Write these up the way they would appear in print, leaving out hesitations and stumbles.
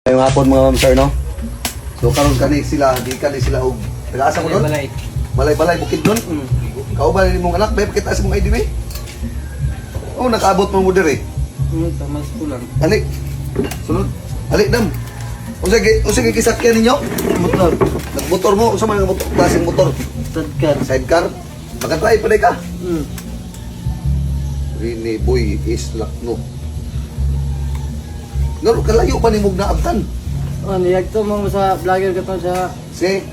Ngayong hapon mga ma'am sir, no? So karon kani sila, di kani sila og nag-asa ko doon? Balay bukid doon. Kauban ni mong anak, bay pakita sa mong ID be. Oh, nakaabot mo dire. Tamas ko lang. Ali. Sunod. Ali dam. O sige kisakyan ninyo. Motor. Nagmotor mo, unsa man nga motor, klaseng motor? Tadkar. Sidecar. Makatry pa day ka. Hmm. Rini boy is lakno. Ngaro kalayo pa ni mong naabtan. Oh, niyag to mo sa vlogger ka to sa Si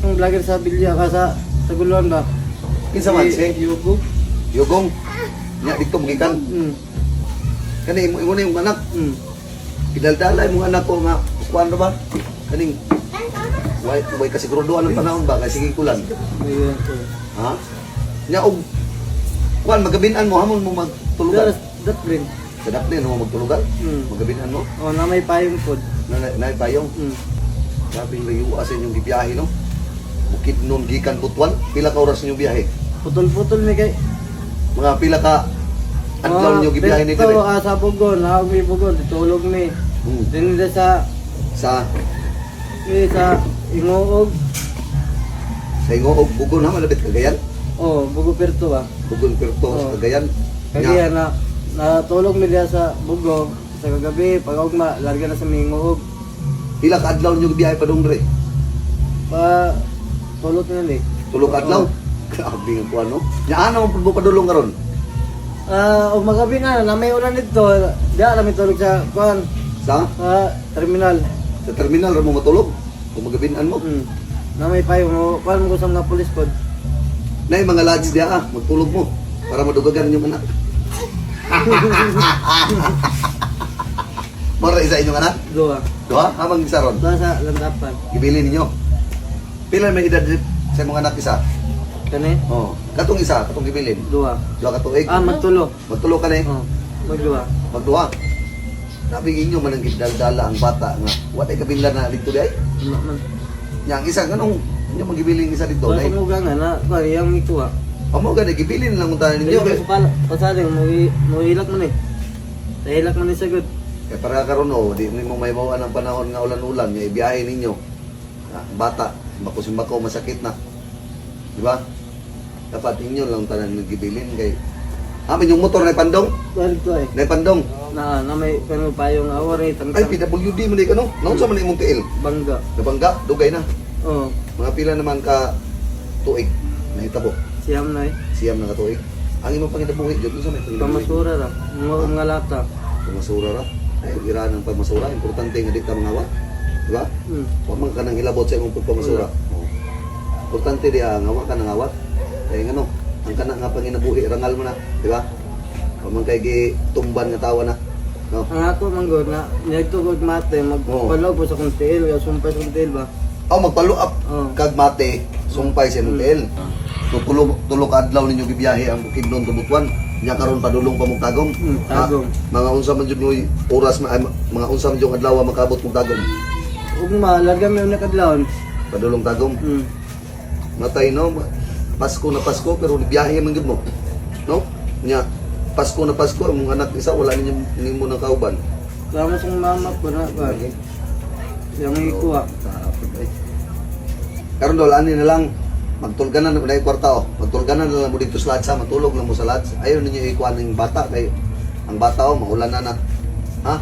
ang vlogger sa Bilya ka sa Taguluan ba? kinsa man si Yugo. Yugong. Nya dito magikan. Kani imo na yung anak. Idaldala yung anak ko nga kuan ba? Kaning way kasi gruduan ng panahon ba kay sige kulan. Ayun to. Ha? Nya og kuan magabinan mo hamon mo magtulugan. Dat rin. Sadap din mo magtulugan. Hmm. Magabinan mo. Oh, na may payong pod. Na payong. Grabe layo sa inyong gibiyahe no. Bukid nun gikan Butuan, pila ka oras niyo biyahe? Putol-putol mi kay. Mga pila ka adlaw niyo gibiyahe ni dire? Dito sa Bugon, naog mi Bugon, ditulog mi. Dinila sa Sa Ingoog. Ingoog Bugon ha malapit Cagayan. Oh, Bugo Perto ba? Bugon Perto sa Cagayan. Kaya natulog mi diya sa Bugo sa kagabi, pag ugma larga na sa Mingoog. Pila ka adlaw niyo gibiyahe pa dong dire? Pa tulog na ni. Tulog ka adlaw. Grabe nga kuan no. Nya ano mo padulong karon? O magabi na may ulan dito. Diya kami tulog sa kuan Sa terminal. sa terminal ra mo matulog. Kung magabinan mo. Na may payo mo kuan mo sa mga pulis pod. Nay mga lads dia magtulog mo para madugagan yung anak. Mara isa inyong anak? Duha. Duha? Amang isa ron? Duha sa landapan. Ibili ninyo. Pila may edad sa mga anak isa? Kani? Oh, katong isa, katong gibilin. Duha. Duha ka tuig. Magtulo. Magtulo ka ni. Oh, magduha. Magduha. Sabi inyo man ang gidaldala ang bata nga. What ay kabilan na dito di ay? Man. Yang isa kanong inyo magibilin isa dito Duha nay. sa muga nga na kuan yang ituwa. Amo gani gibilin lang unta ninyo. Dili ko pasaling mo ilak man eh. Sa ilak man ni sagod. Kaya para karon o, di mo may mawaan ang panahon nga ulan-ulan, nga ibiyahe ninyo. Bata, bako masakit na. Di ba? Dapat inyo lang tanan nagibilin kay amin yung motor na pandong. Kuan to eh. Na pandong. Na may kanu payong awar eh Ay PWD man di kano. Naunsa man imong tiil? bangga. Nabangga, dugay na. Oh, Mga pila naman ka tuig nahitabo. siyam na eh. Siyam na ka tuig. Ang imong panginabuhi jud sa may panginabuhi. Pamasura ra. Mga lata. Pamasura ra. Ay ira ng pagmasura, importante nga di ka mangawa. Di ba? Wa man ka nang hilabot sa imong pagpamasura. Importante di ngawa ka nang awat. Kaya ngano, ang kana nga panginabuhi rangal mo na, di ba? Wa man kay gitumban nga tawa na. No. Ang ako manggod na nagtugod mate magpalaw po sa kuntil, sumpay sa kuntil ba. Aw magpalo up Oh. kag mate, sumpay sa hotel. So tulo ka adlaw ninyo gibiyahe ang Bukidnon to Butuan. Nya karon padulong pa mong tagom. Tagom. Mga unsa man jud moy oras mga unsa man jud adlaw makabot mong tagom. Ug malarga mi una kadlawon. Padulong tagom. Matay no, Pasko na Pasko pero biyahe man gid mo. No? Nya Pasko na Pasko ang anak isa wala ninyo nang kauban. Kamo sa mama ko na ba. Yang ikuha. Karon dol ani na lang magtulganan na dai kwarta oh. Magtulganan na lang mo dito sa latsa, matulog lang mo sa latsa. Ayon ninyo ikuan ning bata kay ang bata oh maulan na. Ha?